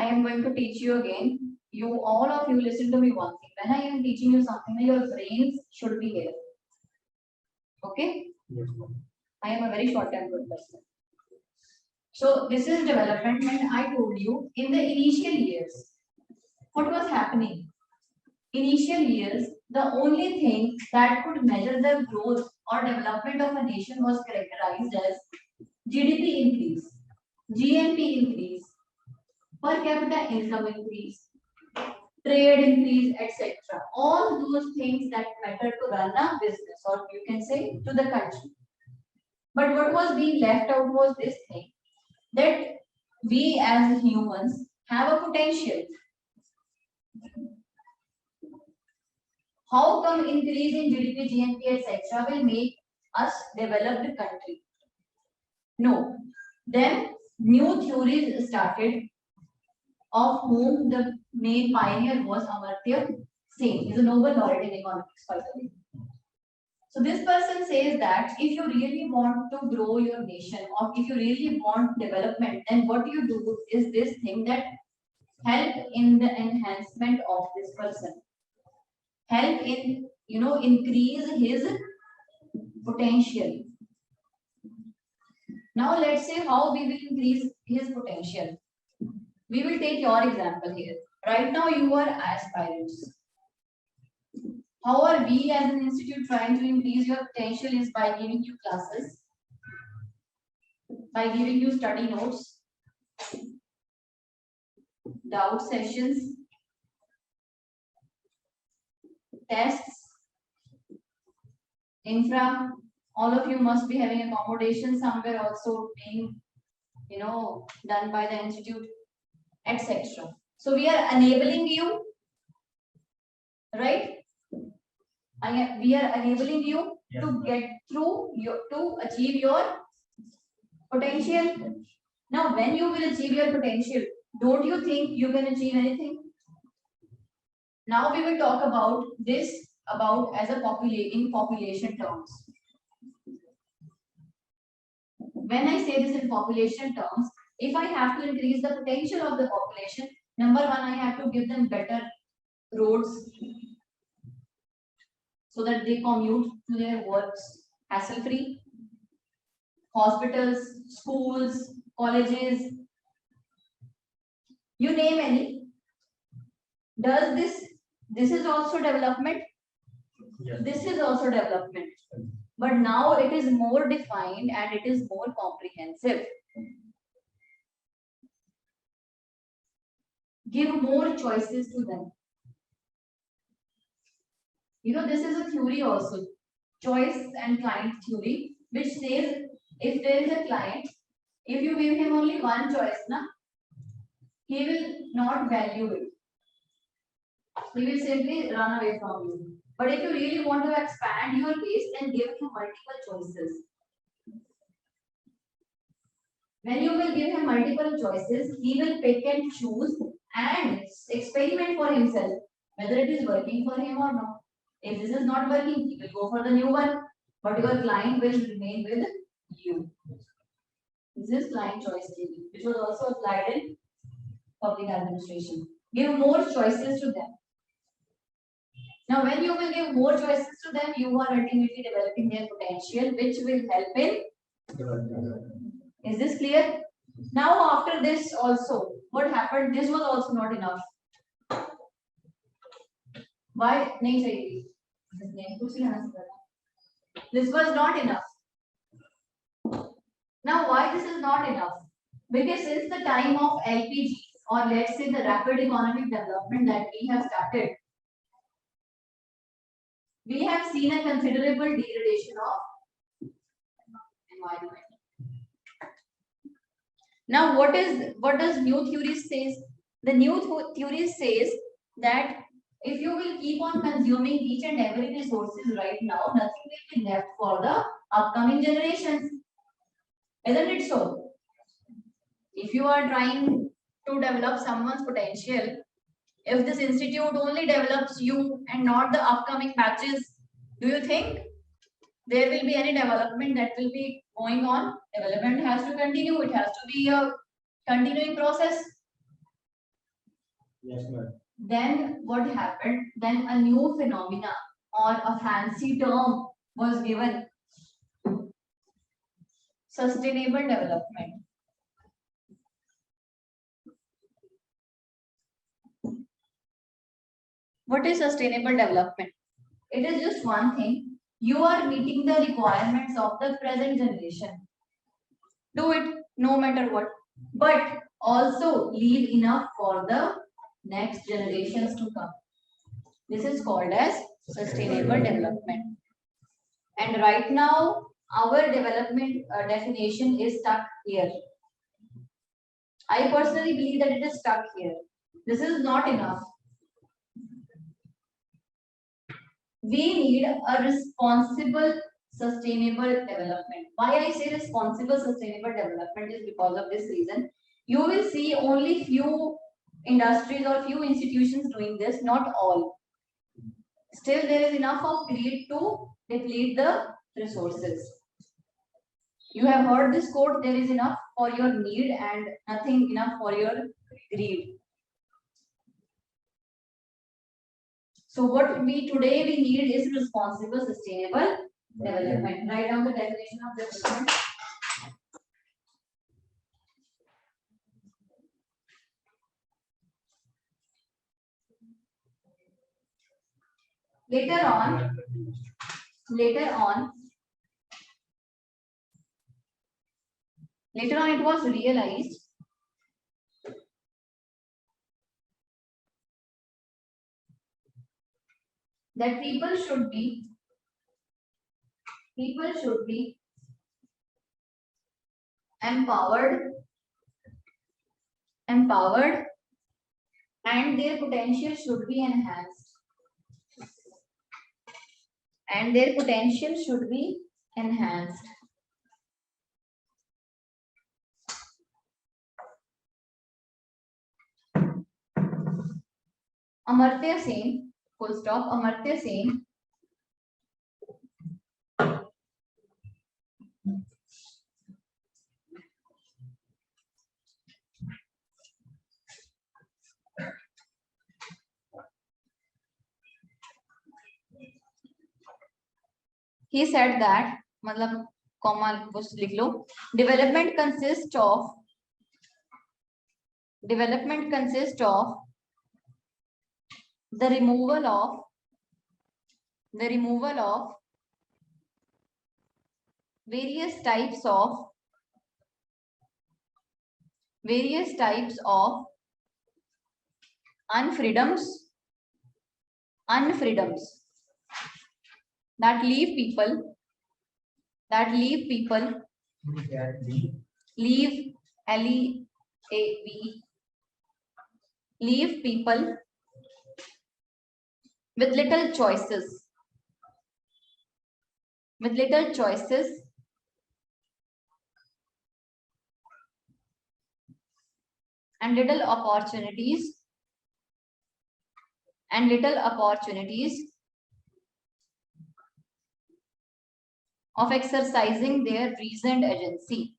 I am going to teach you again. You all of you listen to me one thing. When I am teaching you something, your brains should be here. Okay? Yes. I am a very short-tempered person. So this is development. When I told you in the initial years, what was happening? Initial years, the only thing that could measure the growth or development of a nation was characterized as GDP increase, GNP increase, per capita income increase, trade increase, etc. All those things that matter to run a business, or you can say to the country. But what was being left out was this thing, that we as humans have a potential. How come increase in GDP, GNP, etc. will make us developed country? No. Then new theories started, of whom the main pioneer was Amartya Sen. He is a Nobel laureate in economics, by the way. So this person says that if you really want to grow your nation, or if you really want development, then what you do is this thing, that help in the enhancement of this person, help in increase his potential. Now let's say how we will increase his potential. We will take your example here. Right now you are aspirants. How are we as an institute trying to increase your potential is by giving you classes, by giving you study notes, doubt sessions, tests, infra. All of you must be having accommodation somewhere also being done by the institute, etc. So we are enabling you, right? We are enabling you to get through to achieve your potential. Now, when you will achieve your potential, don't you think you can achieve anything? Now we will talk about this as a in population terms. When I say this in population terms, if I have to increase the potential of the population, number one, I have to give them better roads so that they commute to their works hassle-free, hospitals, schools, colleges, you name any. Does this is also development? Yes. This is also development. But now it is more defined and it is more comprehensive. Give more choices to them. This is a theory also, choice and client theory, which says if there is a client, if you give him only one choice, he will not value it. He will simply run away from you. But if you really want to expand your base, then give him multiple choices. When you will give him multiple choices, he will pick and choose and experiment for himself, whether it is working for him or not. If this is not working, he will go for the new one, but your client will remain with you. This is client choice theory, which was also applied in public administration. Give more choices to them. Now, when you will give more choices to them, you are ultimately developing their potential, which will help in. Is this clear? Now, after this also, what happened? This was also not enough. Why? This was not enough. Now, why this is not enough? Because since the time of LPG, or let's say the rapid economic development that we have started, we have seen a considerable degradation of environment. Now, what does new theory says? The new theory says that if you will keep on consuming each and every resources right now, nothing will be left for the upcoming generations. Isn't it so? If you are trying to develop someone's potential, if this institute only develops you and not the upcoming batches, do you think there will be any development that will be going on? Development has to continue. It has to be a continuing process. Yes, ma'am. Then what happened? Then a new phenomena or a fancy term was given. Sustainable development. What is sustainable development? It is just one thing. You are meeting the requirements of the present generation. Do it no matter what. But also leave enough for the next generations to come. This is called as sustainable development. And right now, our development definition is stuck here. I personally believe that it is stuck here. This is not enough. We need a responsible, sustainable development. Why I say responsible, sustainable development is because of this reason. You will see only few industries or few institutions doing this, not all. Still, there is enough of greed to deplete the resources. You have heard this quote, there is enough for your need and nothing enough for your greed. So what we today we need is responsible, sustainable development. Write down the definition of development. Later on, it was realized that people should be empowered and their potential should be enhanced. Amartya Sen, full stop, Amartya Sen he said that, मतलब comma कुछ लिख लो, development consists of the removal of various types of unfreedoms that leave people leave people with little choices and little opportunities of exercising their reasoned agency.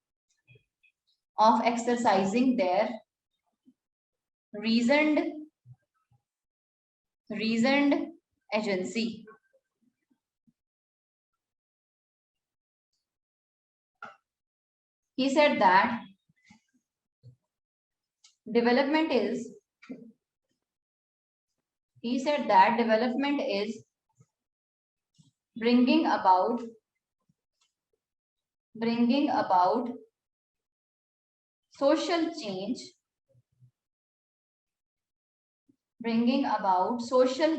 Reasoned agency. He said that development is bringing about social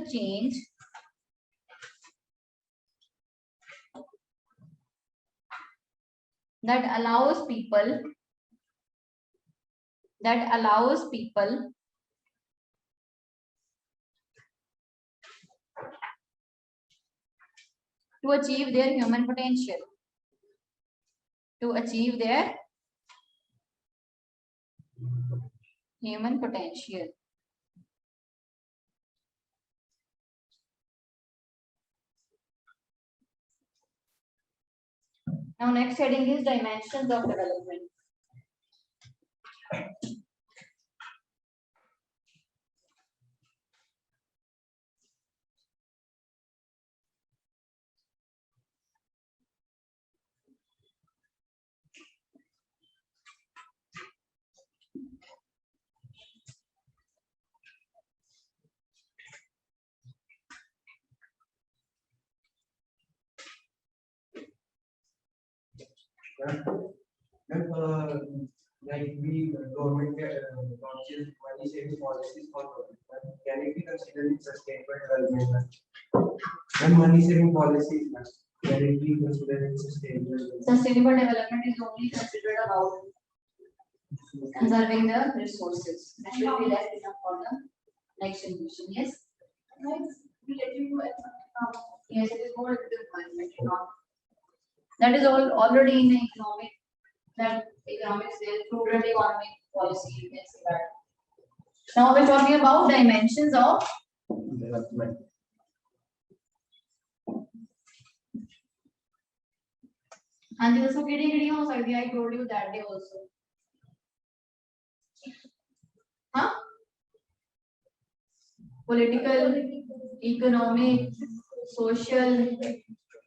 change that allows people to achieve their human potential. Now next heading is dimensions of development. Like we government launches money saving policies for government, can it be considered sustainable development? When money saving policies, can it be considered sustainable? Sustainable development is only considered about conserving the resources. That will be left enough for the next generation. Yes. Related to yes, it is more related to environment, not. That is all already in the economic. That economics is prudent economic policy. You can see that. Now we're talking about dimensions of Development. and this also getting हो सकती है. I told you that day also. Huh? Political, economic, social,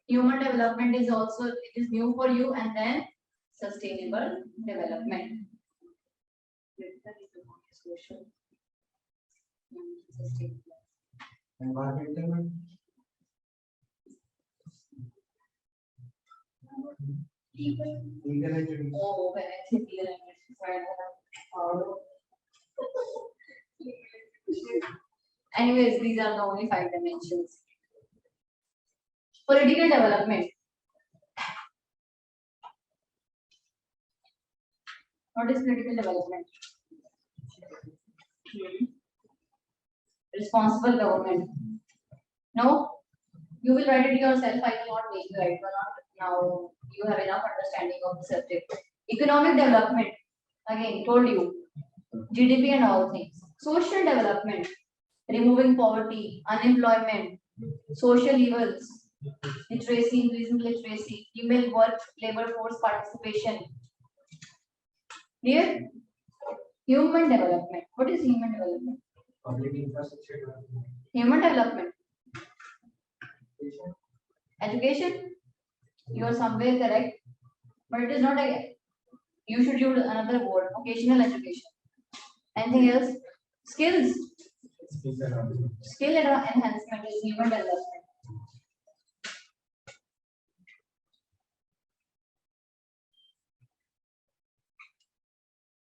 human development is also, it is new for you, and then sustainable development. Social, Environmental. Legal and oh, when I say legal and anyways, these are the only 5 dimensions. Political development. What is political development? Responsible government. No, you will write it yourself. I will not make you write. Now you have enough understanding of the subject. Economic development. Again, told you. GDP and all things. Social development. Removing poverty, unemployment, social evils, literacy, increasing literacy, female work, labor force participation. Clear? Human development. What is human development? public infrastructure. Human development. Education. You are somewhere correct, but it is not a. You should use another word. Vocational education. Anything else? Skills. Skill enhancement is human development.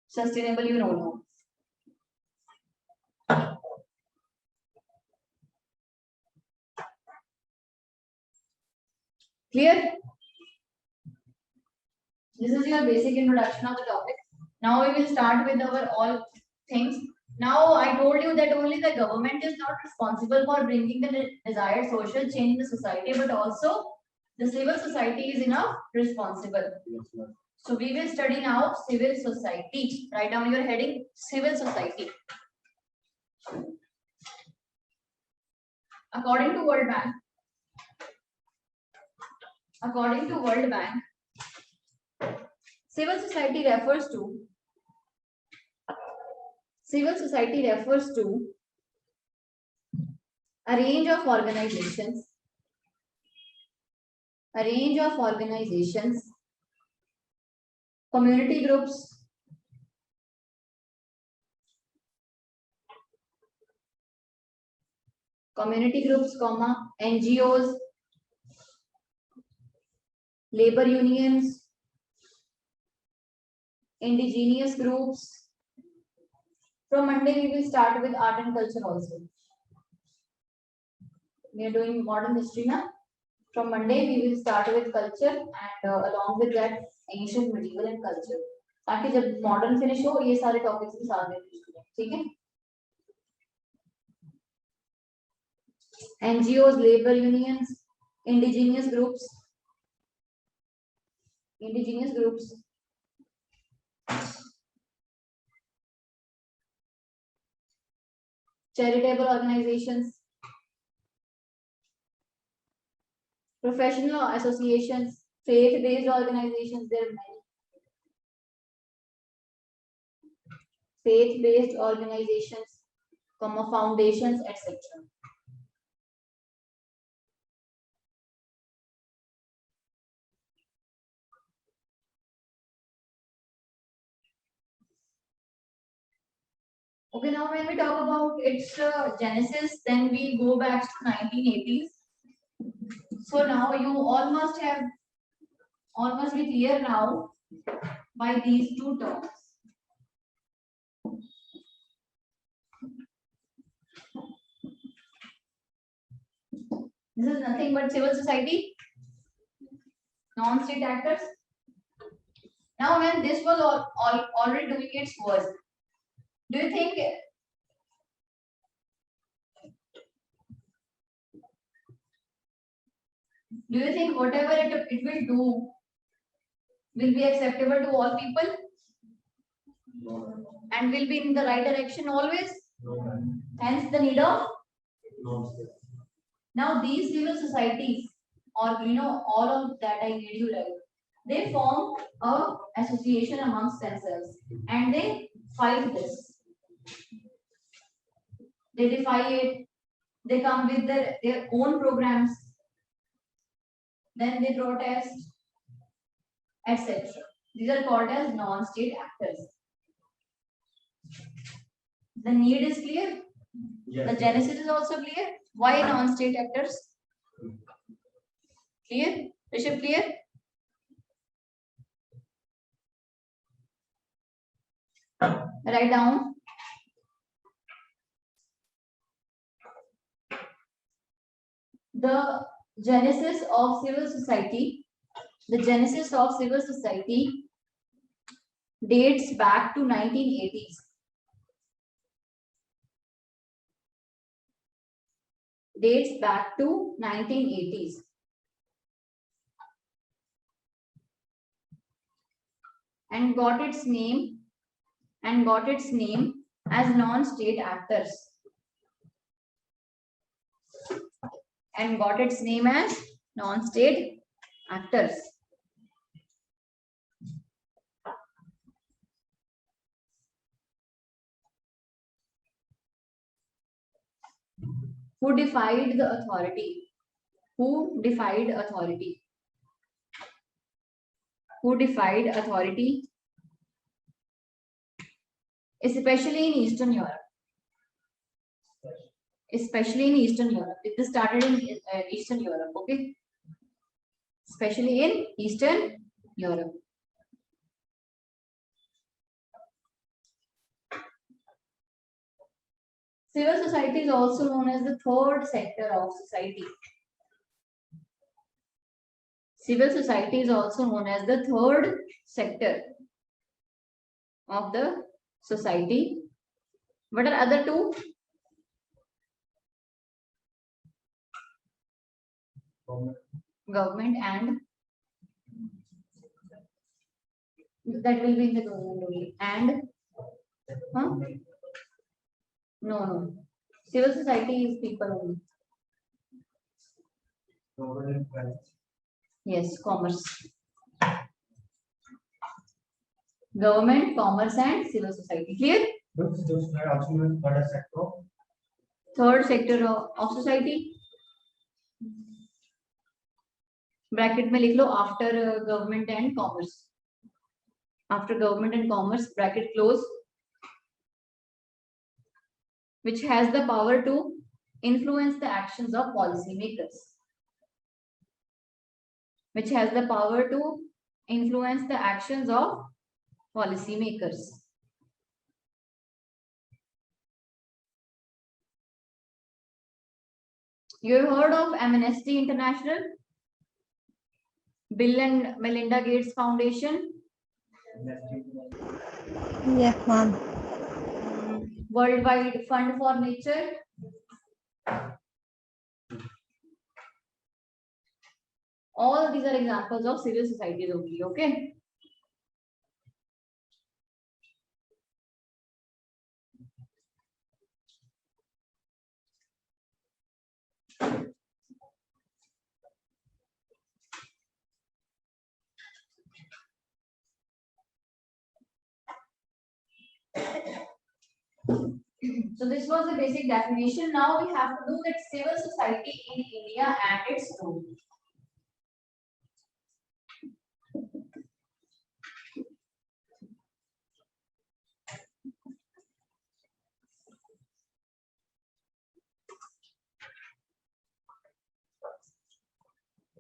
Sustainable, you don't know. Clear? This is your basic introduction of the topic. Now we will start with our all things. Now I told you that only the government is not responsible for bringing the desired social change in the society, but also the civil society is enough responsible. So we will study now civil society. Write down your heading civil society. According to World Bank, civil society refers to a range of organizations, community groups, NGOs, labor unions, indigenous groups. From Monday, we will start with art and culture also. We are doing modern history now. From Monday, we will start with culture and along with that, ancient, medieval and culture. ताकि जब modern finish हो, ये सारे topics भी साथ में finish हो, ठीक है? NGOs, labor unions, indigenous groups, charitable organizations, professional associations, faith-based organizations, there are many. Faith-based organizations, foundations, etc. Okay, now when we talk about its genesis, then we go back to 1980s. So now you all must have all must be clear now by these two terms. This is nothing but civil society, non-state actors. Now, when this was already doing its work, do you think whatever it will do will be acceptable to all people and will be in the right direction always? Hence the need of. Now these civil societies, or all of that I made you like, they form a association amongst themselves and they fight this. They defy it. They come with their own programs. Then they protest, etc. These are called as non-state actors. The need is clear. Yes. The genesis is also clear. Why non-state actors? Clear? Rishabh, clear? Write down. The genesis of civil society. The genesis of civil society dates back to 1980s. Dates back to 1980s. And got its name as non-state actors. And got its name as non-state actors. Who defied the authority? Who defied authority? Who defied authority? Especially in Eastern Europe. Especially in Eastern Europe. It started in Eastern Europe, okay? Especially in Eastern Europe. Civil society is also known as the third sector of society. Civil society is also known as the third sector of the society. What are other two? Government and that will be in the government only. And no. Civil society is people only. Yes, commerce. Government, commerce, and civil society. Clear? Third sector of society. Bracket में लिख लो after government and commerce. After government and commerce, bracket close. Which has the power to influence the actions of policymakers. Which has the power to influence the actions of policymakers. You have heard of Amnesty International? Bill and Melinda Gates Foundation? Yes, ma'am. Worldwide Fund for Nature? All these are examples of civil societies only, okay? So this was the basic definition. Now we have to do that civil society in India and its role.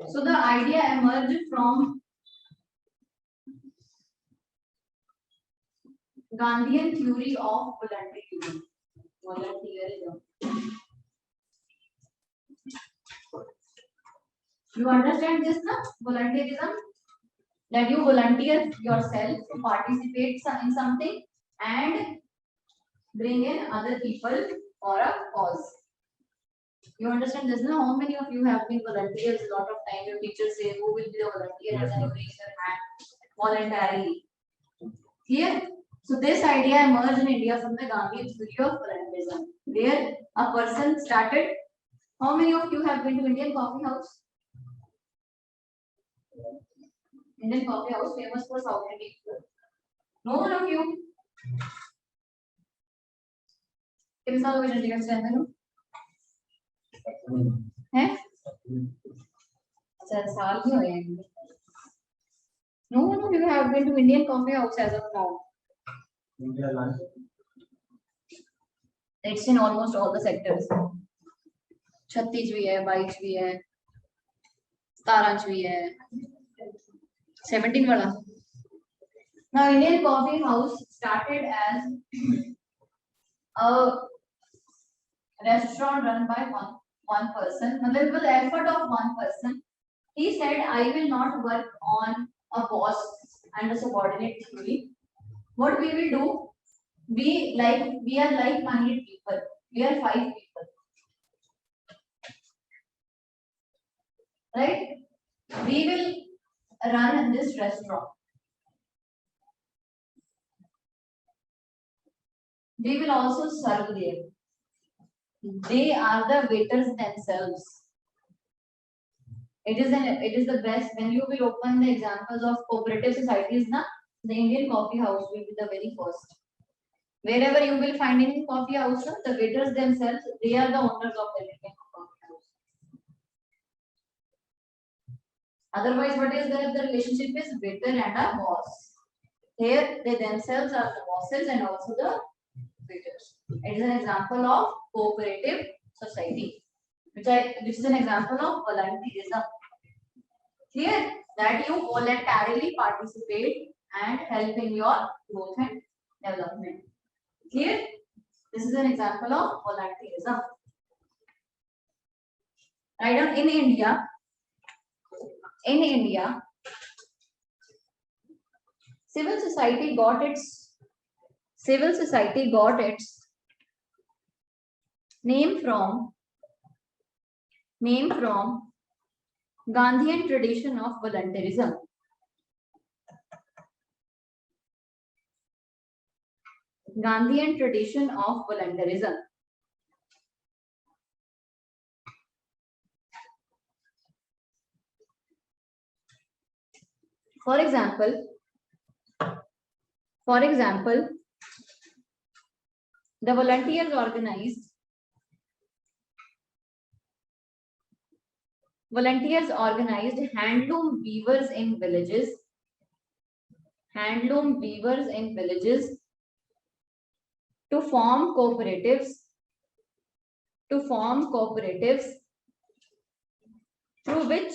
So the idea emerged from Gandhian theory of volunteerism. Volunteerism. You understand this now? Volunteerism, that you volunteer yourself to participate in something and bring in other people for a cause. You understand this now? How many of you have been volunteers? A lot of time your teachers say who will be the volunteer, and then you raise your hand voluntarily. Clear? So this idea emerged in India from the Gandhian theory of volunteerism, where a person started. How many of you have been to Indian coffee house? Indian coffee house famous for South Indian food. No one of you. कितने साल हो गए चंडीगढ़ से रहने को? हैं? अच्छा साल ही हुए हैं. No one of you have been to Indian coffee house as of now. It's in almost all the sectors. 36 भी है, 22 भी है, 17 भी है, 17 वाला. Now Indian coffee house started as a restaurant run by one person. It was the effort of one person. He said, I will not work on a boss and a subordinate theory. What we will do, we are like-minded people. We are 5 people. Right? We will run this restaurant. We will also serve there. They are the waiters themselves. It is the best. When you will open the examples of cooperative societies, na, the Indian coffee house will be the very first. Wherever you will find any coffee house, the waiters themselves, they are the owners of the Indian coffee house. Otherwise, what is there? The relationship is waiter and a boss. Here, they themselves are the bosses and also the waiters. It is an example of cooperative society, which is an example of volunteerism. Clear? That you voluntarily participate and help in your growth and development. Clear? This is an example of volunteerism. Right now, in India, civil society got its name from Gandhian tradition of volunteerism. Gandhian tradition of volunteerism. For example, the volunteers organized handloom weavers in villages to form cooperatives through which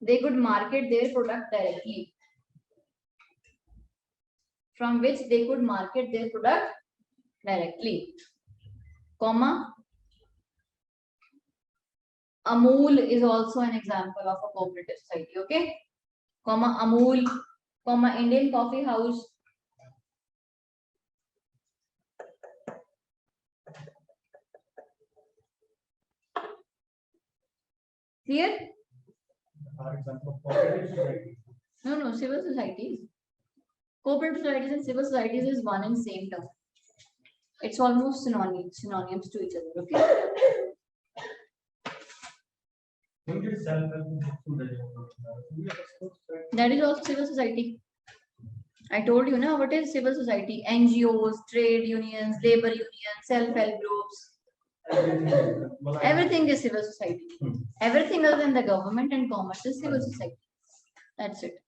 they could market their product directly. Comma, Amul is also an example of a cooperative society. Okay, comma Amul, comma Indian coffee house. Clear? No, civil societies. Cooperative societies and civil societies is one and same term. It's almost synonyms to each other. Okay. That is also civil society. I told you now what is civil society. NGOs, trade unions, labor unions, self-help groups. Everything is civil society. Everything other than the government and commerce is civil society. That's it.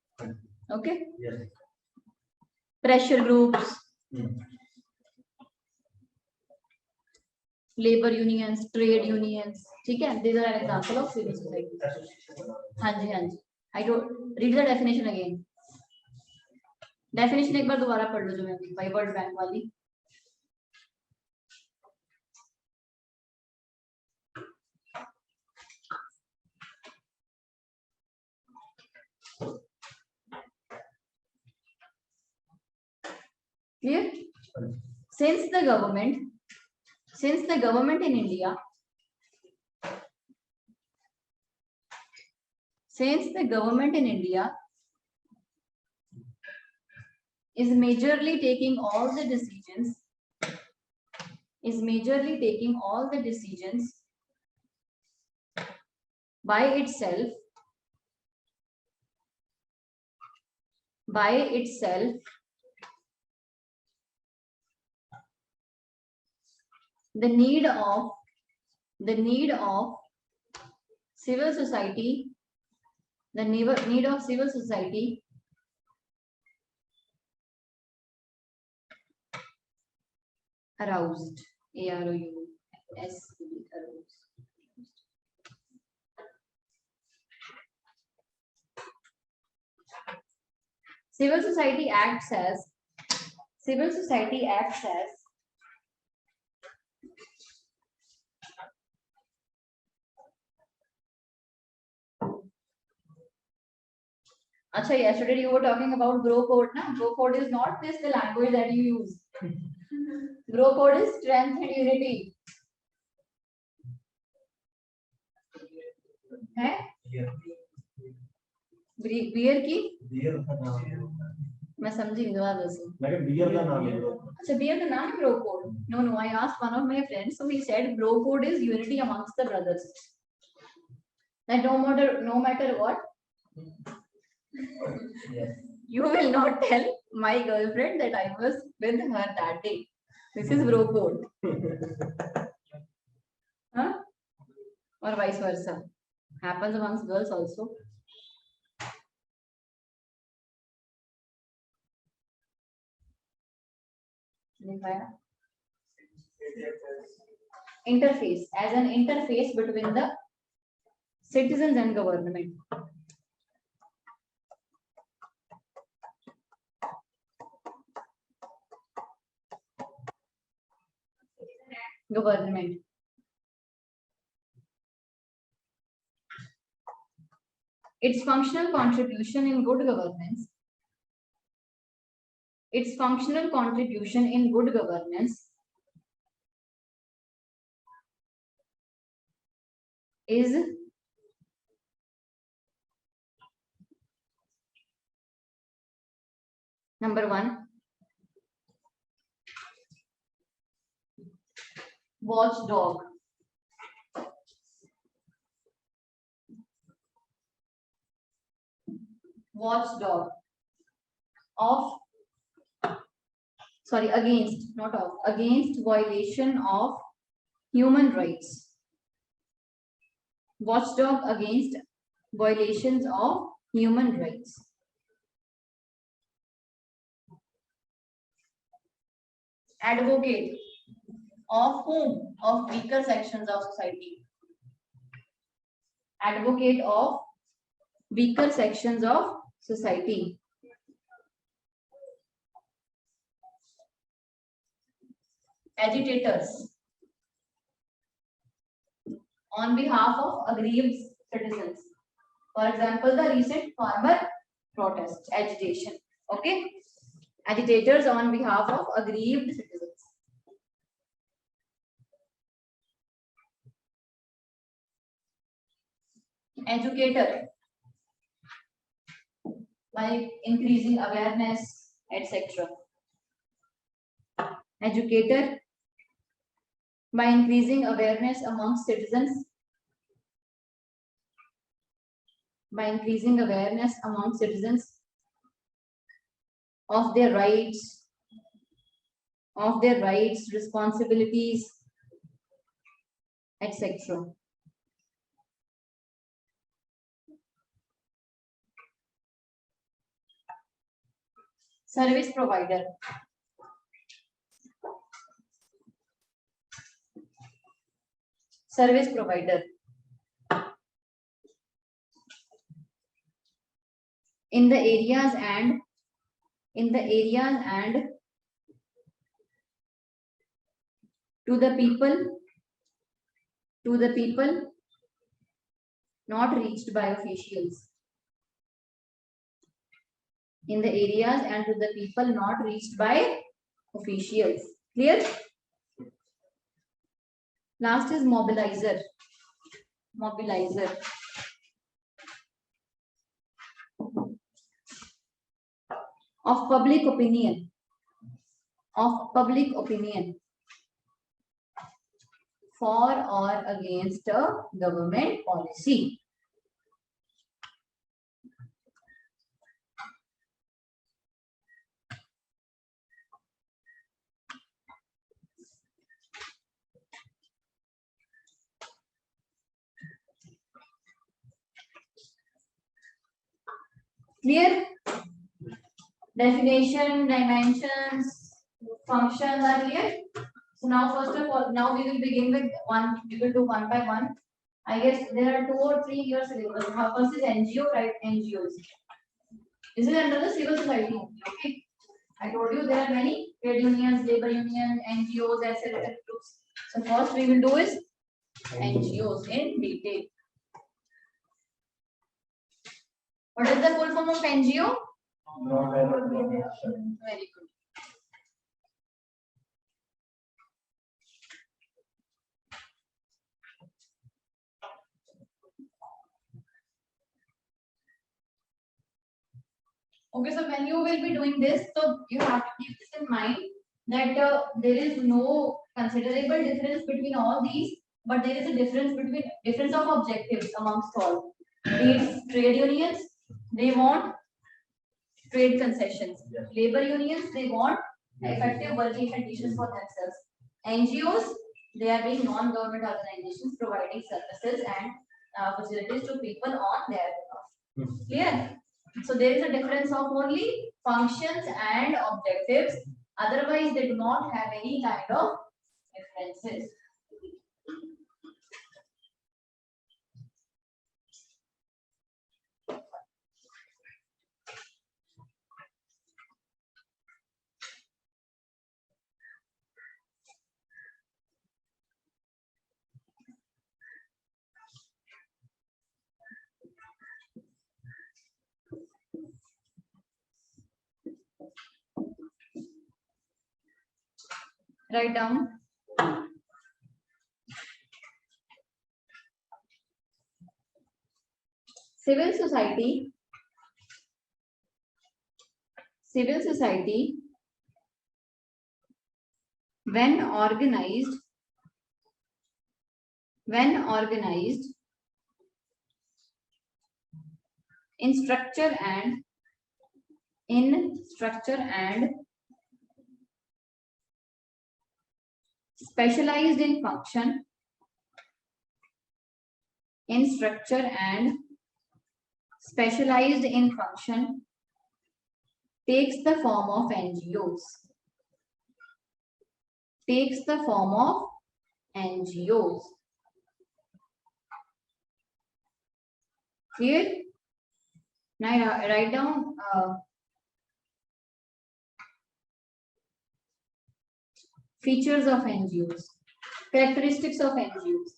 Okay? Yes. Pressure groups. Labor unions, trade unions. ठीक है? These are an example of civil society. हाँ जी. I don't read the definition again. Definition एक बार दोबारा पढ़ लो जो मैं भाई world bank वाली. Clear? Since the government in India, is majorly taking all the decisions, by itself, the need of civil society, aroused, aroused. Civil society acts as Acha, yesterday you were talking about Bro Code, na? Bro Code is not this the language that you use. Bro Code is strength and unity. है? Beer की? मैं समझी नहीं दोबारा दसो. मैंने beer का नाम है. अच्छा बियर का नाम है Bro Code. No, I asked one of my friends, so he said Bro Code is unity amongst the brothers. That no matter what. Yes. You will not tell my girlfriend that I was with her that day. This is Bro Code. Huh? Or vice versa. Happens amongst girls also. Interface, as an interface between the citizens and government. Government. Its functional contribution in good governance. Is number 1, watchdog. Against violation of human rights. Watchdog against violations of human rights. Advocate of whom? Of weaker sections of society. Advocate of weaker sections of society. Agitators on behalf of aggrieved citizens. For example, the recent farmer protest, agitation. Okay? Agitators on behalf of aggrieved citizens. Educator, by increasing awareness, etc. Educator, by increasing awareness amongst citizens. Of their rights, responsibilities, etc. Service provider. in the areas and to the people not reached by officials. In the areas and to the people not reached by officials. Clear? Last is mobilizer. Mobilizer. Of public opinion. Of public opinion. For or against a government policy. Clear? Definition, dimensions, functions are clear. So now first of all, now we will begin with one. We will do one by one. I guess there are 2 or 3 years syllabus. First is NGO, right? NGOs. This is under the civil society only. Okay. I told you there are many trade unions, labor unions, NGOs, etc. groups. So first we will do is NGOs in detail. What is the full form of NGO? Very good. Okay, so when you will be doing this, so you have to keep this in mind that there is no considerable difference between all these, but there is a difference of objectives amongst all. These trade unions, they want trade concessions. Yes. Labor unions, they want effective working conditions for themselves. NGOs, they are being non-government organizations providing services and facilities to people on their behalf. Clear? So there is a difference of only functions and objectives. Otherwise, they do not have any kind of differences. Write down. Civil society when organized in structure and specialized in function, takes the form of NGOs. Clear? Now write down features of NGOs, characteristics of NGOs.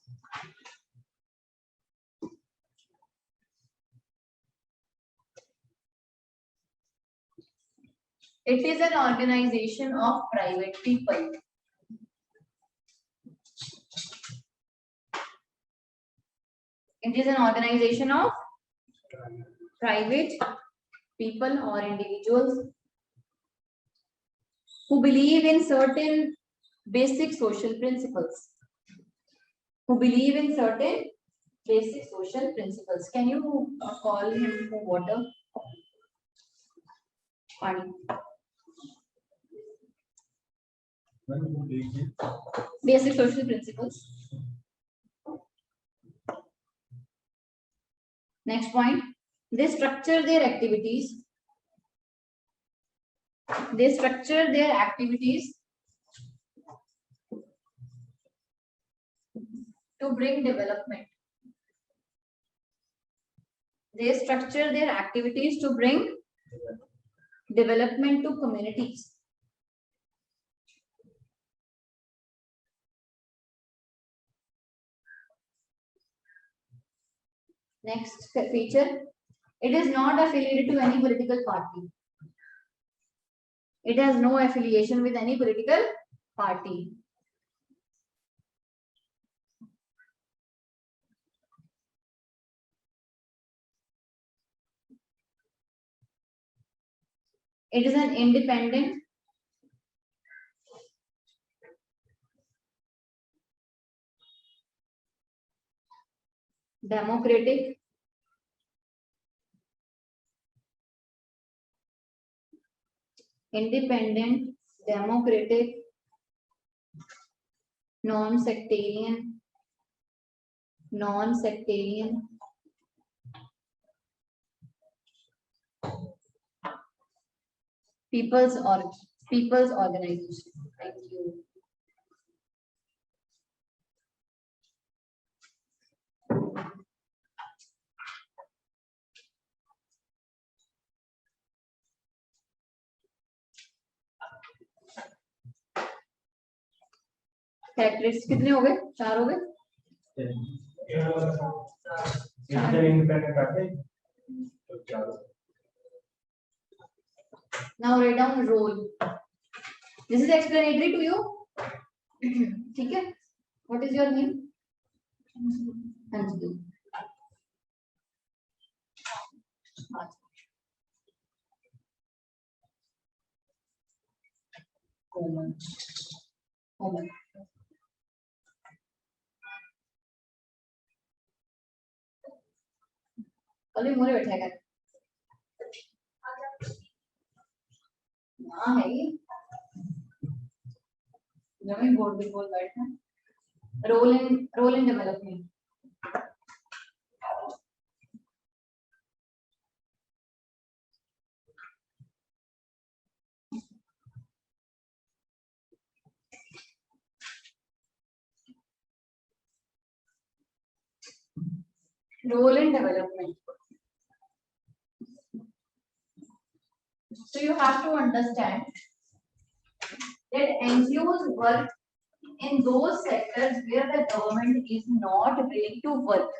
It is an organization of private people. It is an organization of private people or individuals who believe in certain basic social principles. Can you call him for water? Pani. Basic social principles. Next point. They structure their activities. To bring development. They structure their activities to bring development to communities. Next feature, it is not affiliated to any political party. It has no affiliation with any political party. It is an independent, democratic, non-sectarian, people's organization. Thank you. Characteristics कितने हो गए? 4 हो गए. Now write down role. This is explanatory to you. ठीक है? What is your name? Anjali. Common. अभी मोरे बैठा है. हाँ है ये. जमीन बोर्ड पे बोल बैठा. Role in development. Role in development. So you have to understand that NGOs work in those sectors where the government is not willing to work.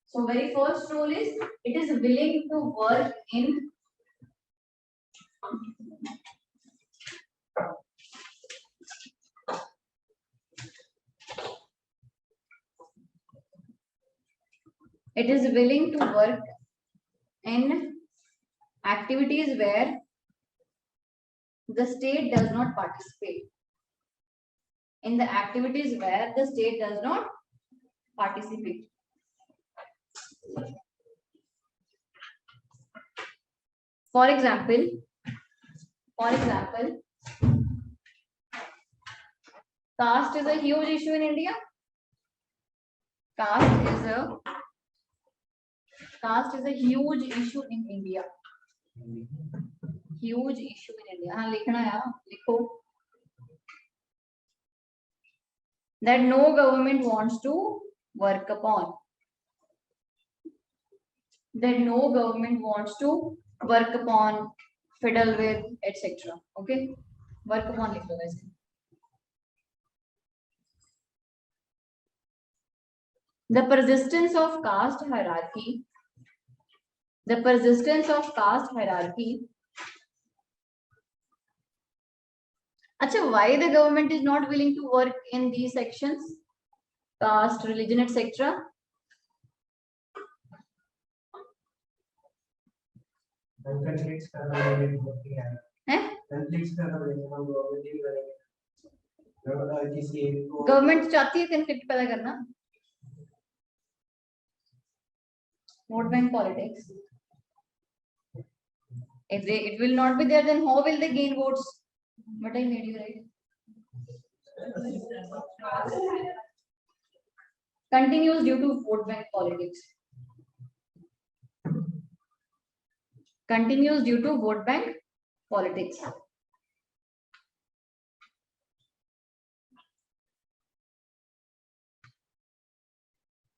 So very first role is it is willing to work in activities where the state does not participate. For example, caste is a huge issue in India. Caste is a huge issue in India. हाँ लिखना है, लिखो. That no government wants to work upon. Fiddle with, etc. Okay, work upon लिख लो वैसे. The persistence of caste hierarchy. Achha, why the government is not willing to work in these sections? Caste, religion, etc. Conflicts government चाहती है conflict पैदा करना. Vote bank politics. If it will not be there, then how will they gain votes? But I made you right. Continues due to vote bank politics.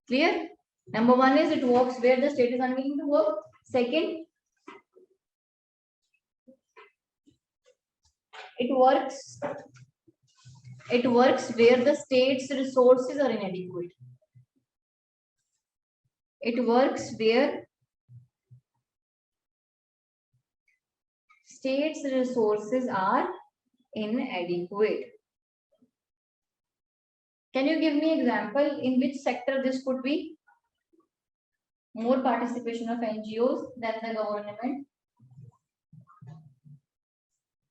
Clear? Number one is it works where the state is unwilling to work. Second, it works where the state's resources are inadequate. It works where state's resources are inadequate. Can you give me example in which sector this could be? More participation of NGOs than the government.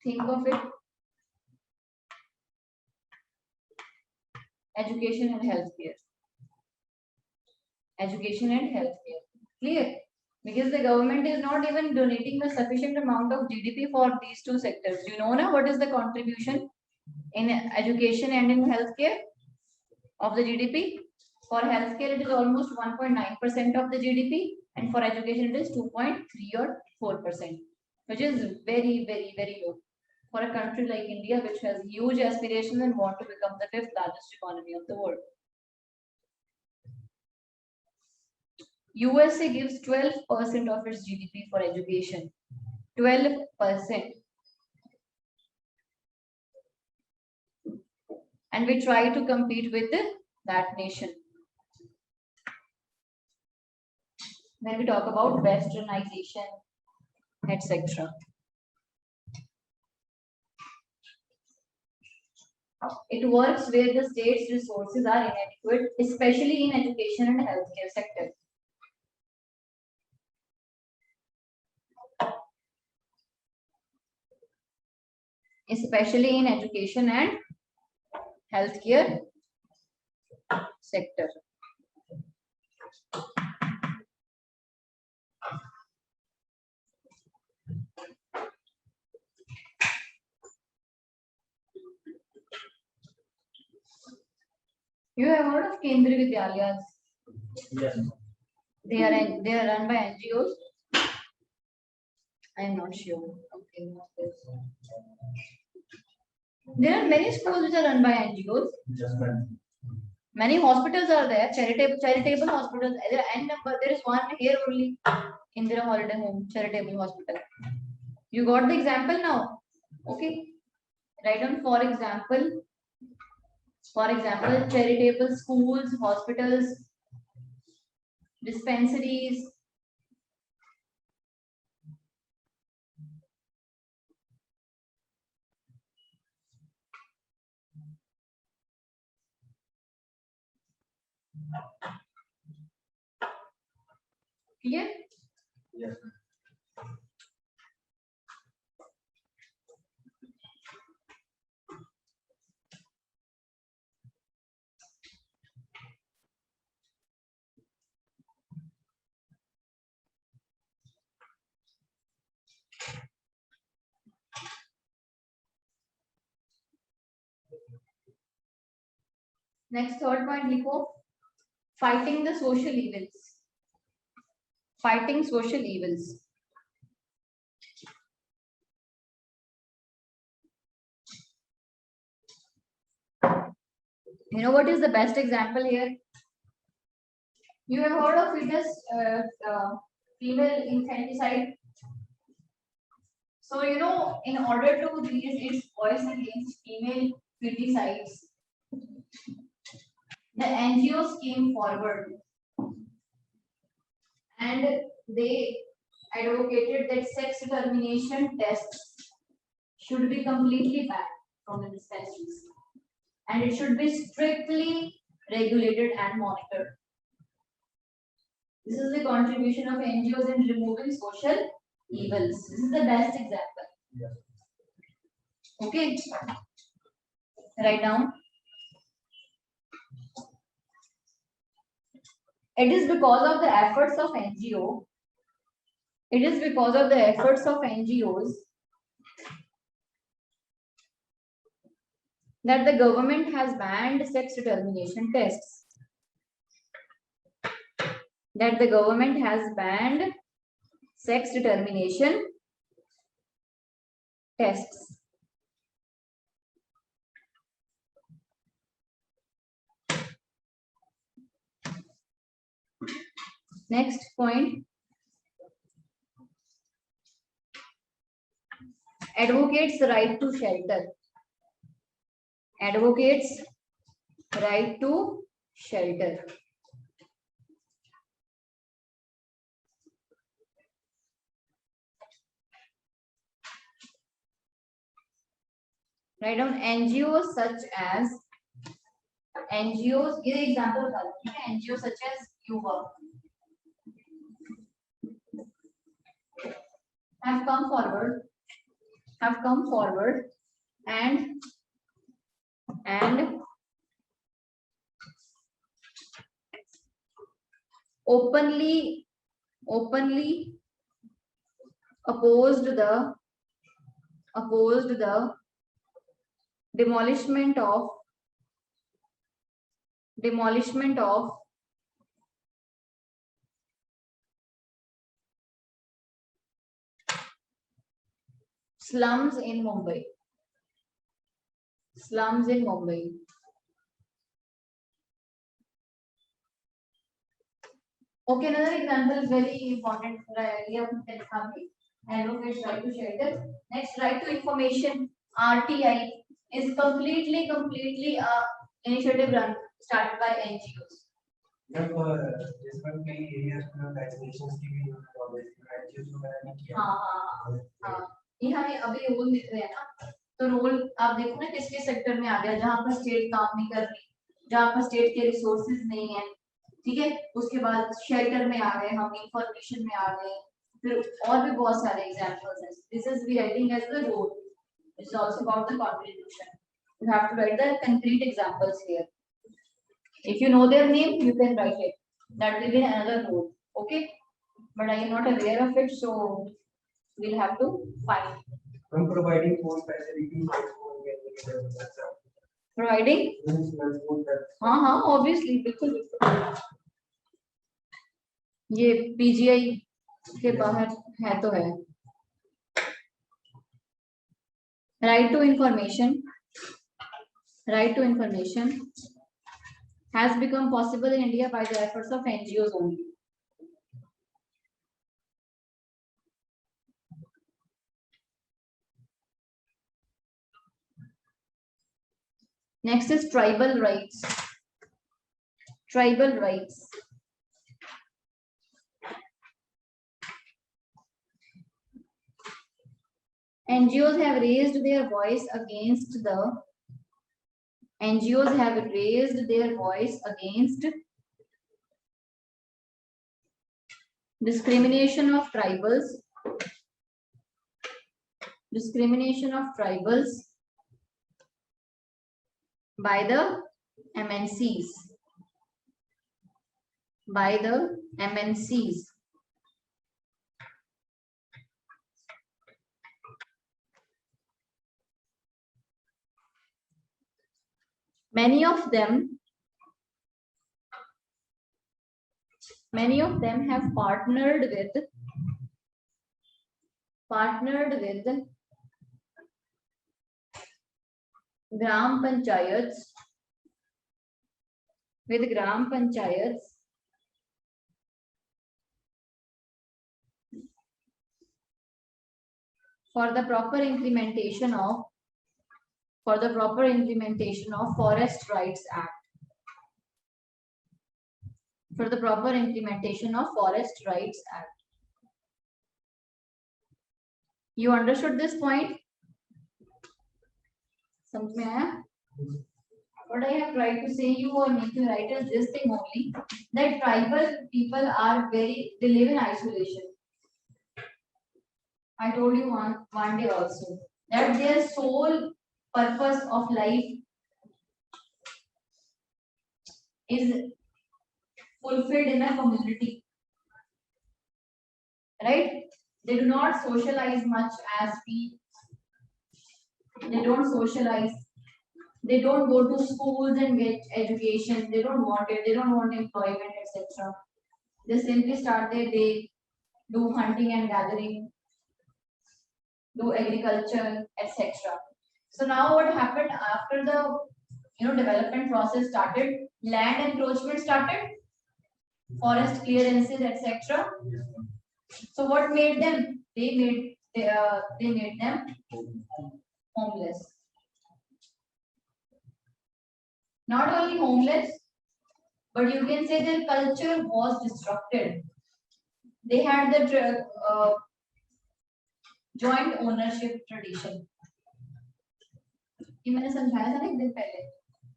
Think of it. Education and healthcare. Education and healthcare. Clear? Because the government is not even donating a sufficient amount of GDP for these two sectors. You know now what is the contribution in education and in healthcare of the GDP? For healthcare, it is almost 1.9% of the GDP, and for education, it is 2.3 or 4%, which is very, very, very low for a country like India, which has huge aspirations and want to become the fifth largest economy of the world. USA gives 12% of its GDP for education. 12%. And we try to compete with that nation. When we talk about westernization, etc. It works where the state's resources are inadequate, especially in education and healthcare sector. Especially in education and healthcare sector. You have heard of Kendriya Vidyalayas? Yes. They are run by NGOs. I am not sure. Okay. There are many schools which are run by NGOs. Just that. Many hospitals are there, charitable hospitals. There is one here only, Indira Holiday Home, charitable hospital. You got the example now? Okay. Write down for example, charitable schools, hospitals, dispensaries. Clear? Yes. Next, third point, Nico. Fighting the social evils. Fighting social evils. You know what is the best example here? You have heard of it as female infanticide. So, you know, in order to raise its voice against female feticides, the NGOs came forward and they advocated that sex determination tests should be completely banned from the dispensaries and it should be strictly regulated and monitored. This is the contribution of NGOs in removing social evils. This is the best example. Yes. Okay. Write down. It is because of the efforts of NGO. It is because of the efforts of NGOs that the government has banned sex determination tests. That the government has banned sex determination tests. Next point, advocates right to shelter. Advocates right to shelter. Write down NGOs such as NGOs. ये example बता दो, ठीक है? NGOs such as युवा have come forward and openly opposed the demolishment of slums in Mumbai. Okay, another example is very important. Advocates right to shelter. Next, right to information. RTI is completely initiative started by NGOs. जिस पर कई areas में vaccinations की भी knowledge NGOs वगैरह ने किया। हाँ यहाँ ये अभी रोल मिल रहे हैं ना, तो रोल आप देखो ना किसके सेक्टर में आ गया, जहाँ पर स्टेट काम नहीं कर रही, जहाँ पर स्टेट के रिसोर्सेज नहीं है, ठीक है, उसके बाद शेल्टर में आ गए हम, इंफॉर्मेशन में आ गए, फिर और भी बहुत सारे एग्जांपल्स हैं. This is we writing as the role. It's also about the contribution. You have to write the concrete examples here. If you know their name, you can write it. That will be another role. Okay, but I am not aware of it, so we'll have to find. From providing food facilities, Providing. हाँ obviously बिल्कुल. ये PGI के बाहर है तो है. Right to information. Right to information has become possible in India by the efforts of NGOs only. Next is tribal rights. Tribal rights. NGOs have raised their voice against discrimination of tribals by the MNCs. Many of them have partnered with gram panchayats for the proper implementation of Forest Rights Act. You understood this point? समझ में आया? What I have tried to say you or make you write is this thing only, that tribal people are they live in isolation. I told you one day also that their sole purpose of life is fulfilled in a community, right? They do not socialize much as we. They don't socialize. They don't go to schools and get education. They don't want it. They don't want employment, etc. They simply start their day, do hunting and gathering, do agriculture, etc. So now what happened after the development process started, land encroachment started. forest clearances, etc. So what made them? They made them homeless. Not only homeless, but you can say their culture was disrupted. They had the joint ownership tradition. ये मैंने समझाया था ना एक दिन पहले.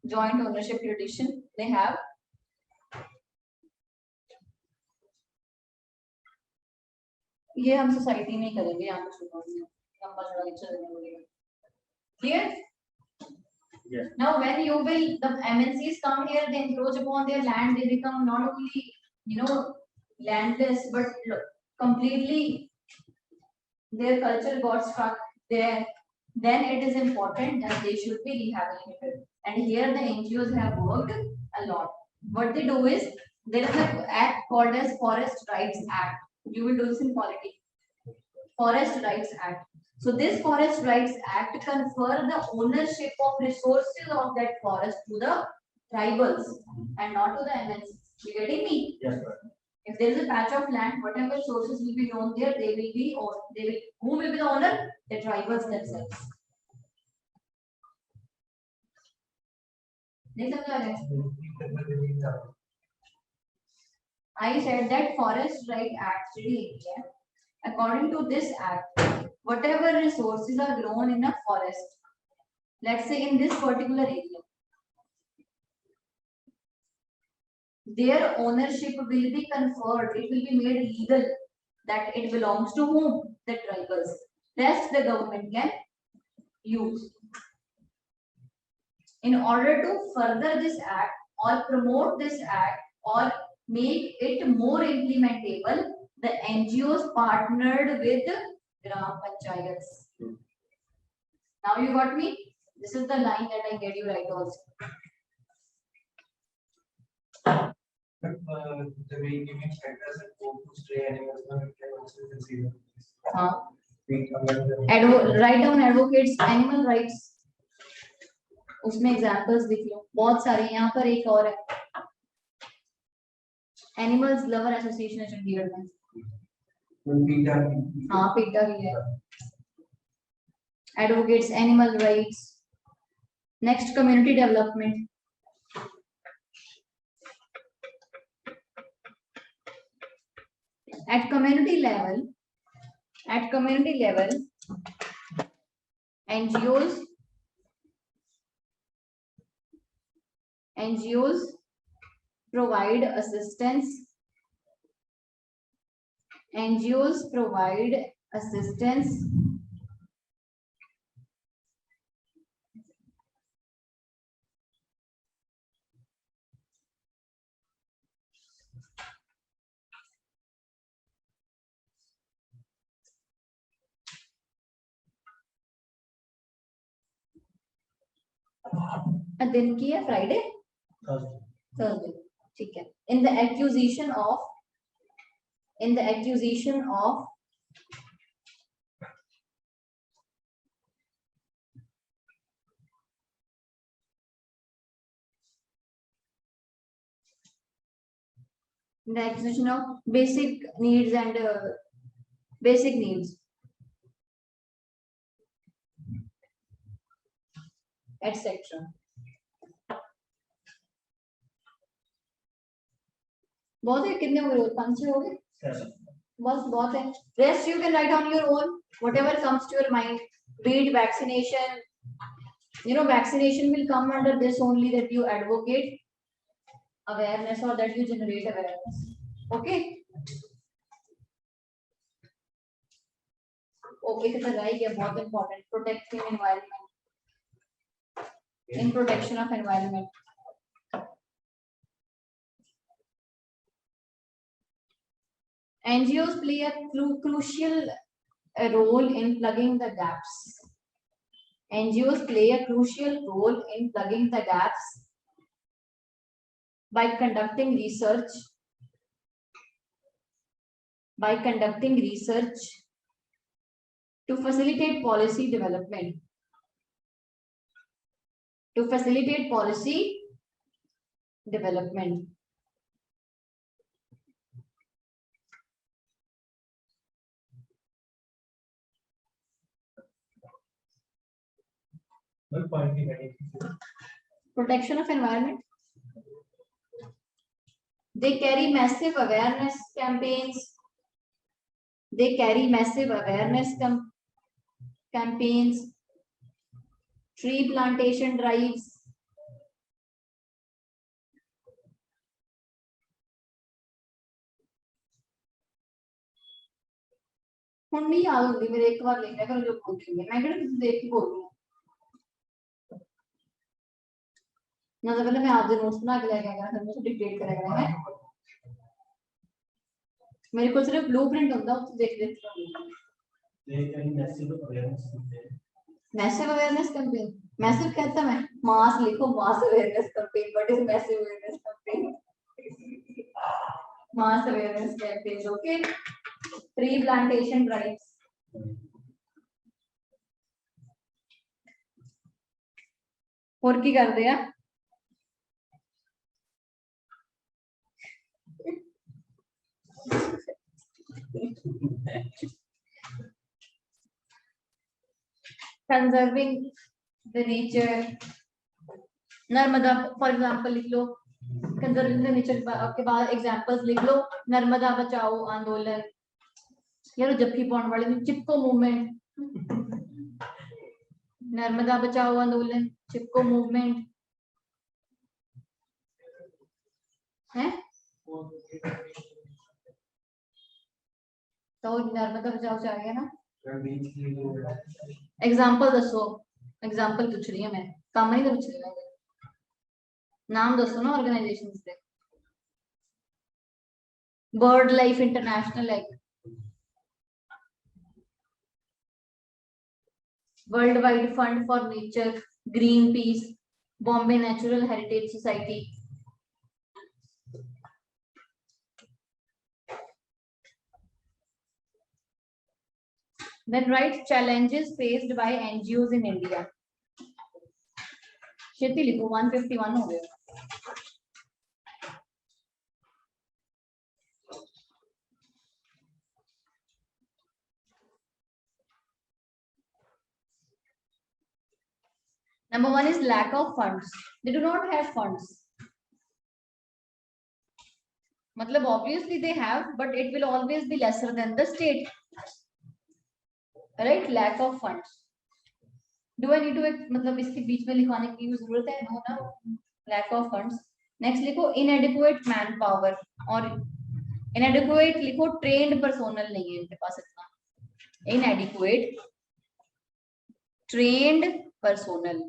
Joint ownership tradition they have. ये हम सोसाइटी में करेंगे, यहाँ पे शुरू होंगे, लंबा चौड़ा लेक्चर देने पड़ेगा. Clear? Yes. Now, when you will, the MNCs come here, they encroach upon their land, they become not only, landless, but completely their culture got stuck there. Then it is important that they should be rehabilitated. And here the NGOs have worked a lot. What they do is, there is an act called as Forest Rights Act. You will do this in politics. Forest Rights Act. So this Forest Rights Act confer the ownership of resources of that forest to the tribals and not to the MNCs. You getting me? Yes, sir. If there is a patch of land, whatever sources will be known there, they will be, or they will, who will be the owner? The tribals themselves. नहीं समझा रहे? I said that Forest Right Act, according to this act, whatever resources are grown in a forest, let's say in this particular area, their ownership will be conferred, it will be made legal that it belongs to whom? The tribals. Rest the government can use. In order to further this act or promote this act or make it more implementable, the NGOs partnered with Gram Panchayats. Now you got me? This is the line that I get you right also. But the way giving shelters and food to stray animals, we can also consider this. Write down advocates animal rights. उसमें examples लिख लो, बहुत सारे. यहाँ पर एक और है, animals lover association है चंडीगढ़ में. हाँ, पीटा भी है. Advocates animal rights. Next, community development. At community level, NGOs provide assistance. NGOs provide assistance दिन की है फ्राइडे थर्सडे, ठीक है. In the accusation of basic needs and basic needs, etc. बहुत है, कितने हो गए? 5 हो गए बस, बहुत है. Rest you can write on your own, whatever comes to your mind. Read vaccination. Vaccination will come under this only, that you advocate awareness or that you generate awareness. Okay. Okay, तो रह गया बहुत important, protecting environment. In protection of environment, NGOs play a crucial role in plugging the gaps. NGOs play a crucial role in plugging the gaps by conducting research to facilitate policy development. Protection of environment. They carry massive awareness campaigns. They carry massive awareness campaigns, tree plantation drives. ਹੁਣ ਨਹੀਂ याद होती मेरे एक बार लिखा करो जो बोलती है मैं कहती हूँ देख के बोल रही हूँ ना तो पहले मैं आप नोट्स बना के लेके आया फिर मुझे डिक्टेट करेगा है मेरे को सिर्फ ब्लूप्रिंट होता है उसको देख देती हूँ मैसिव अवेयरनेस कैंपेन मैसिव कहता मैं मास लिखो mass awareness campaign what is massive awareness campaign mass awareness campaign okay tree plantation drives और की कर दिया conserving the nature Narmada for example लिख लो कंजर्विंग द नेचर के बाद एग्जांपल्स लिख लो नर्मदा बचाओ आंदोलन यार जप्पी पॉइंट वाले में चिपको मूवमेंट नर्मदा बचाओ आंदोलन चिपको मूवमेंट है तो नर्मदा बचाओ चाहिए ना एग्जांपल दसो एग्जांपल पूछ रही है मैं काम नहीं तो पूछ रही है नाम दसो ना ऑर्गेनाइजेशन से बर्ड लाइफ इंटरनेशनल है world wide fund for nature green peas Bombay natural heritage society then write challenges faced by NGOs in India शेती लिखो 151 हो गया Number 1 is lack of funds. They do not have funds. मतलब obviously they have, but it will always be lesser than the state. Right? Lack of funds. Do I need to मतलब इसके बीच में लिखवाने की जरूरत है? No ना. Lack of funds. Next लिखो inadequate manpower और inadequate लिखो trained personnel नहीं है इनके पास इतना. Inadequate trained personnel.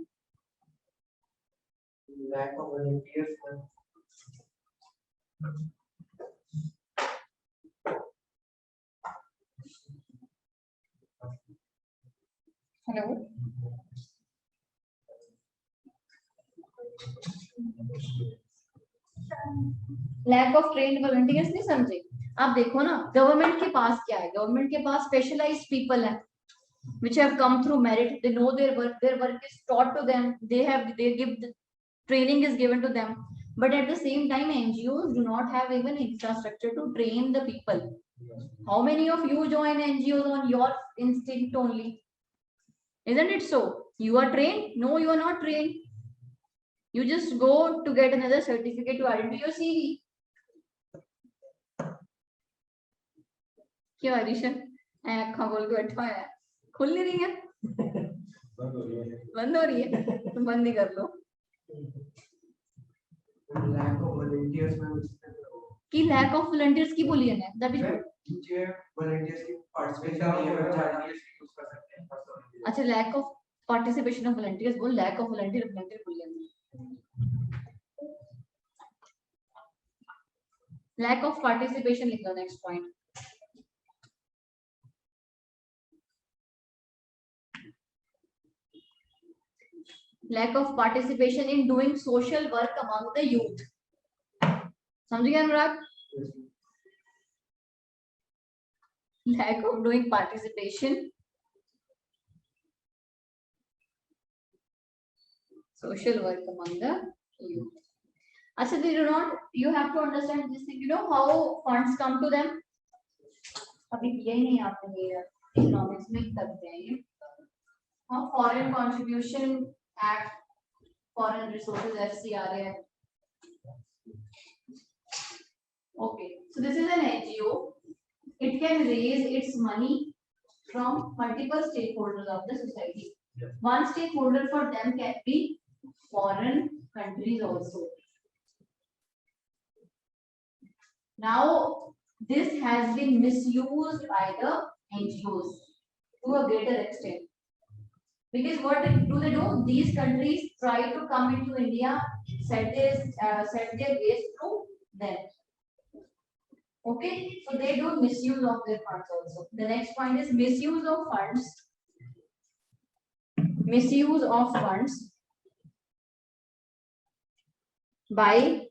Lack of volunteers. Hello. Lack of trained volunteers नहीं समझे आप देखो ना गवर्नमेंट के पास क्या है गवर्नमेंट के पास स्पेशलाइज्ड पीपल है which have come through merit they know their work is taught to them they give the training is given to them but at the same time NGOs do not have even infrastructure to train the people. How many of you join NGOs on your instinct only? Isn't it so? You are trained? No, you are not trained. You just go to get another certificate to add into your CV. क्यों हरीशन आँखें खोल के बैठा है खुल नहीं रही है बंद हो रही है तुम बंद ही कर लो Lack of volunteers की lack of volunteers की बोली है that is मुझे volunteers की participation नहीं है volunteers यूज कर सकते हैं अच्छा lack of participation of volunteers बोल lack of volunteer बोली है lack of participation लिख लो next point lack of participation in doing social work among the youth समझ गए अनुराग lack of doing participation social work among the youth अच्छा they do not you have to understand this thing you know how funds come to them अभी दिया ही नहीं आपने ये economics में करते हैं ये how foreign contribution Act, Foreign Resources FCRA. Okay, so this is an NGO. It can raise its money from multiple stakeholders of the society. One stakeholder for them can be foreign countries also. Now, this has been misused by the NGOs to a greater extent. Because what do they do? These countries try to come into India, set their base through them. Okay, so they do misuse of their funds also. The next point is misuse of funds. Misuse of funds by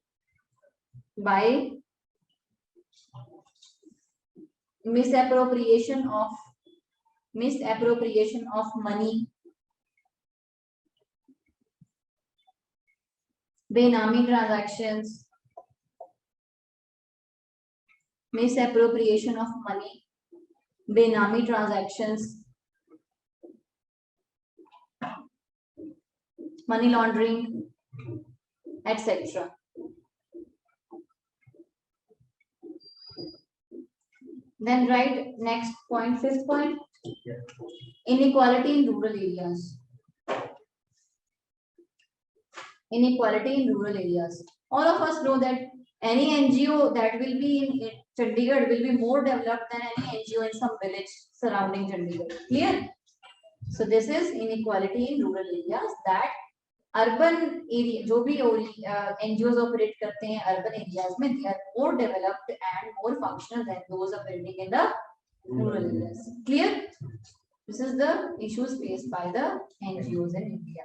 misappropriation of money, benami transactions, misappropriation of money, benami transactions, money laundering, etc. Then write next point, fifth point, inequality in rural areas. Inequality in rural areas. All of us know that any NGO that will be in Chandigarh will be more developed than any NGO in some village surrounding Chandigarh. Clear? So this is inequality in rural areas, that urban area, जो भी NGOs operate करते हैं urban areas में, they are more developed and more functional than those operating in the rural areas. Clear? This is the issues faced by the NGOs in India.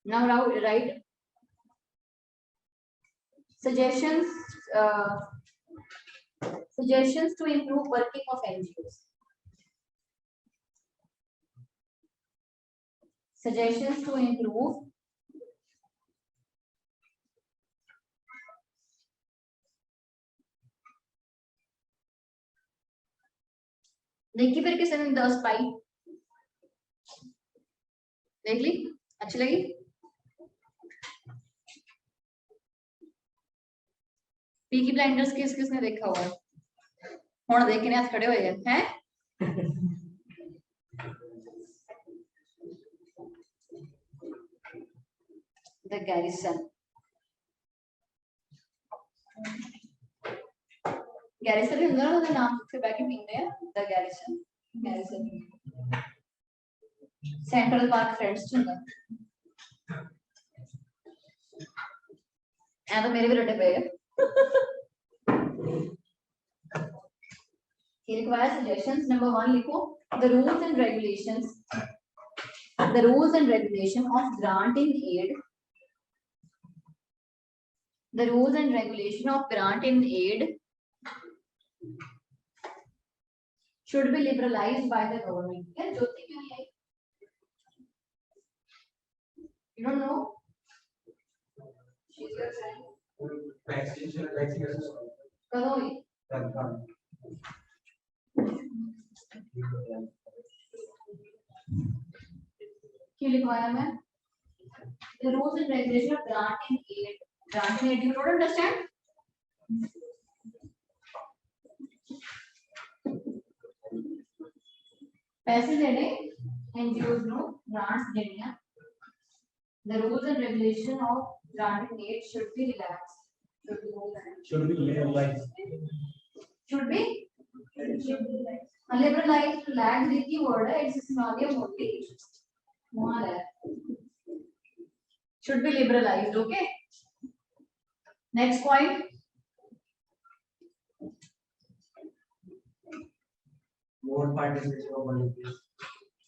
Now write suggestions to improve working of NGOs. Suggestions to improve देखिए फिर किसने 10 पाई देख ली अच्छी लगी Peaky blinders किसने देखा हुआ है हुण देखने हाथ खड़े हुए हैं The Garrison. Garrison is another name से back in India. The Garrison. Central Park Friends चुना. ऐ तो मेरे भी रटे पे है. He requires suggestions. Number 1 लिखो. The rules and regulations. The rules and regulation of granting aid. The rules and regulation of grant and aid should be liberalized by the government. Yeah, Jyoti क्यों नहीं आई? You don't know? She's your friend. Vaccination. करो ये. क्यों लिखवाया मैं? The rules and regulation of grant and aid. Grant and aid, you don't understand? पैसे देने NGOs no grants देनिया. The rules and regulation of grant and aid should be relaxed. Should be liberalized. Should be liberalized. Relaxed is the word. It's a synonym only. Should be liberalized. Okay. Next point. More participation of volunteers.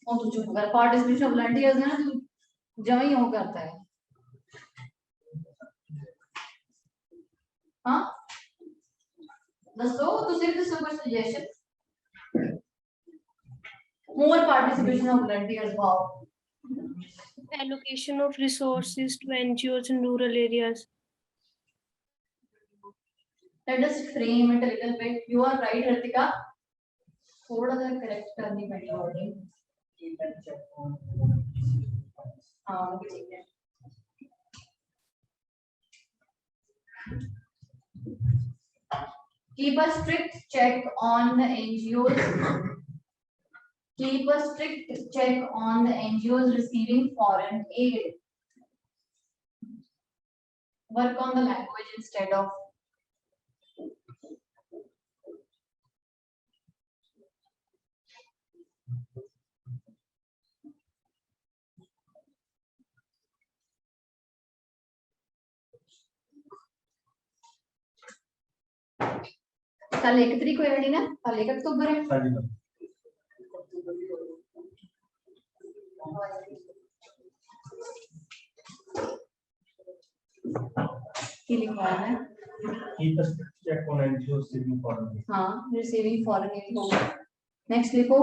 और तो चुप कर participation of volunteers ना तू जमा ही हो करता है हाँ दसो तो सिर्फ इसका कुछ suggestion more participation of volunteers wow allocation of resources to NGOs in rural areas. Let us frame it a little bit. You are right, Ritika. थोड़ा सा correct करनी पड़ेगी wording. हाँ ठीक है। Keep a strict check on the NGOs. Keep a strict check on the NGOs receiving foreign aid. Work on the language instead of कल 1 तारीख को है ना, कल 1 अक्टूबर है। की लिखा है? Keep a strict check on NGOs receiving foreign aid. हाँ, receiving foreign aid होगा। Next लिखो।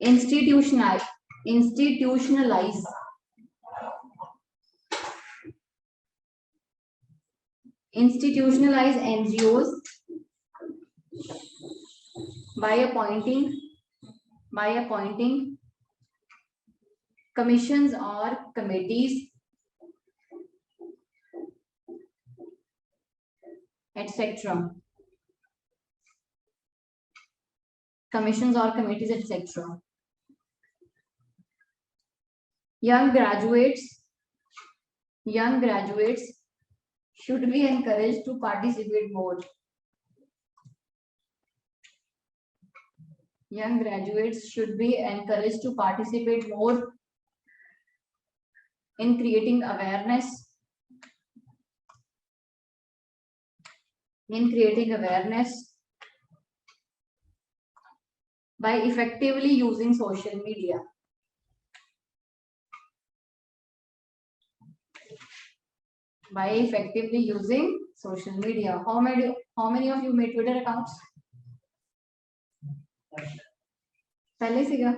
Institutionalize NGOs by appointing commissions or committees, etc. Commissions or committees, etc. Young graduates should be encouraged to participate more. Young graduates should be encouraged to participate more in creating awareness by effectively using social media. By effectively using social media. How many of you made Twitter accounts? पहले सीगा?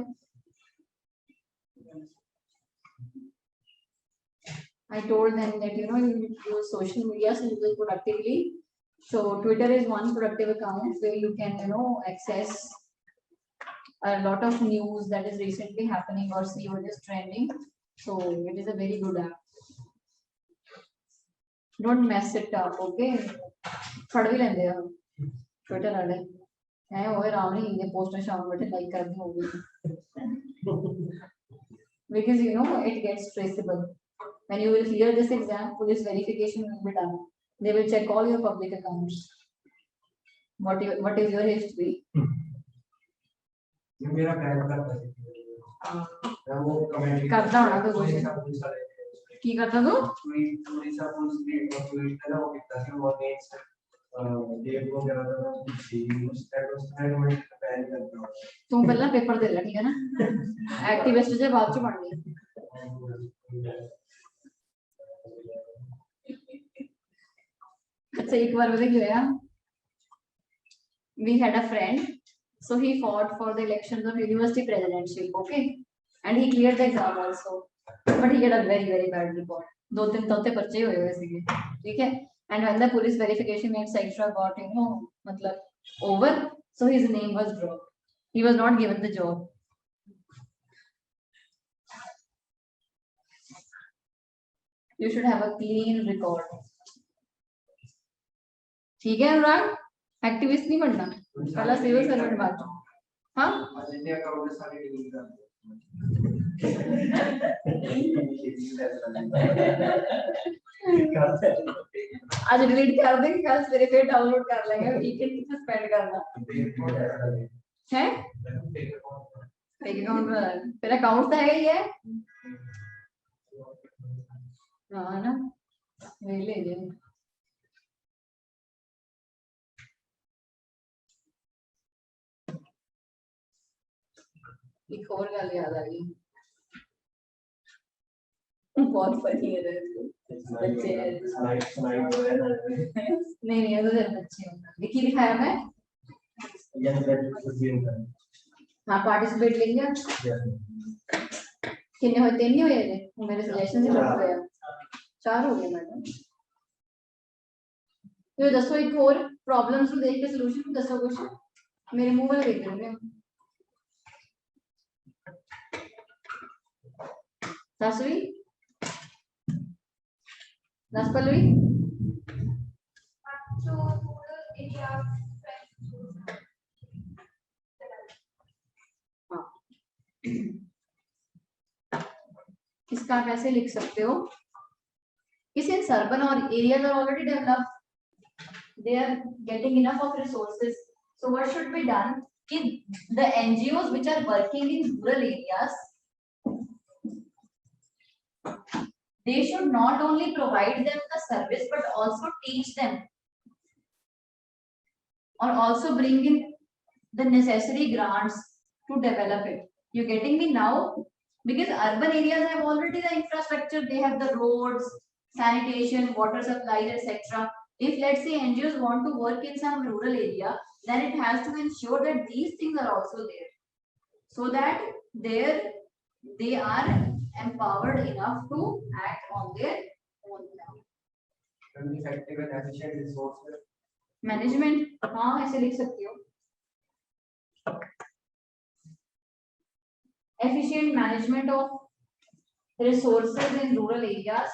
I told them that you use social media so you will productively. So Twitter is one productive account where you can access a lot of news that is recently happening or see what is trending. So it is a very good app. Don't mess it up, okay? फड़ भी लेंदे हो Twitter वाले हैं वो राम नहीं ये post शाम बैठे लाइक कर दी होगी because it gets traceable. When you will clear this exam, police verification will be done. They will check all your public accounts. What is your history? ये मेरा बैग करता है मैं वो कमेंट करता हूँ ना तो कुछ की करता तू ट्वीट सा पोस्ट भी ट्वीट करना वो कितना सी वो नेक्स्ट देव को क्या होता है सी स्टेटस में मैं बैन करता हूँ तुम पहला पेपर दे ले ठीक है ना एक्टिविस्ट से बात चो पढ़नी अच्छा एक बार पता क्या हुआ we had a friend so he fought for the elections of university presidentship okay and he cleared the exam also but he had a very very bad report दो तीन तोते पर्चे हुए हुए सीगे ठीक है and when the police verification etc got मतलब over so his name was dropped he was not given the job you should have a clean record ठीक है अनुराग एक्टिविस्ट नहीं बनना पहला सिविल सर्वेंट बन जाओ हाँ अजिंक्य करोगे सारी डिलीट कर आज डिलीट कर देंगे कल फिर डाउनलोड कर लेंगे वीकेंड की सस्पेंड करना है फेक अकाउंट फिर अकाउंट तो है ही है हाँ ना ले ले एक और गल याद आ गई बहुत फनी है बच्चे नहीं तो बच्चे लिखी दिखाया मैं हाँ पार्टिसिपेट लेंगे कितने हुए 3 नहीं हुए मेरे सजेशन से लग गया 4 हो गए मैडम तो दसो एक और प्रॉब्लम्स ਨੂੰ ਦੇਖ ਕੇ ਸੋਲੂਸ਼ਨ ਦੱਸੋ ਕੁਝ ਮੇਰੇ ਮੂੰਹ ਵੱਲ ਵੇਖ ਰਹੇ ਹੋ ਦਸਵੀਂ दस पल्लवी इसका कैसे लिख सकते हो since urban or areas are already developed, they are getting enough of resources. So what should be done? The NGOs which are working in rural areas, they should not only provide them the service but also teach them or also bring in the necessary grants to develop it. You're getting me now? Because urban areas have already the infrastructure, they have the roads, sanitation, water supplies, etc. If let's say NGOs want to work in some rural area, then it has to ensure that these things are also there, so that they are empowered enough to act on their own. Effective and efficient resource Management, हाँ ऐसे लिख सकते हो. Efficient management of resources in rural areas.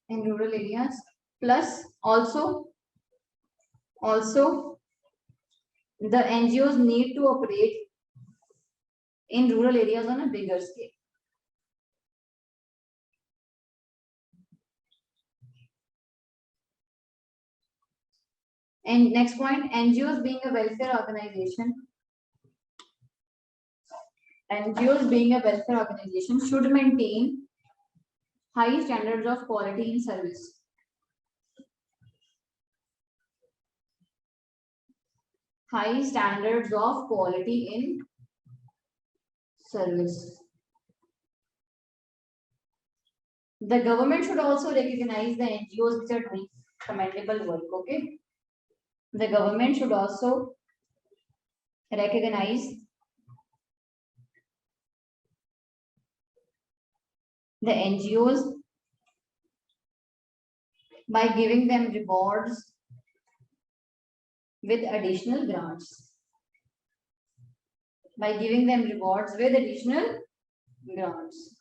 In rural areas, plus also the NGOs need to operate in rural areas on a bigger scale. And next point, NGOs being a welfare organization. NGOs being a welfare organization should maintain high standards of quality in service. High standards of quality in service. The government should also recognize the NGOs which are doing commendable work, okay? The government should also recognize the NGOs by giving them rewards with additional grants. By giving them rewards with additional grants.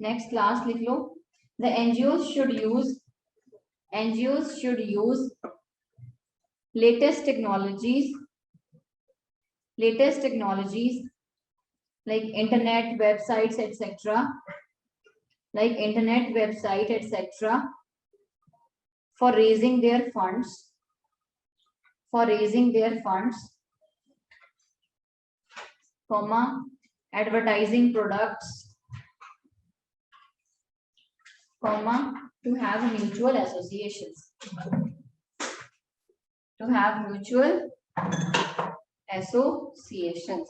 Next, last लिख लो. The NGOs should use latest technologies like internet websites, etc. For raising their funds. Comma, advertising products, comma, to have mutual associations. To have mutual associations.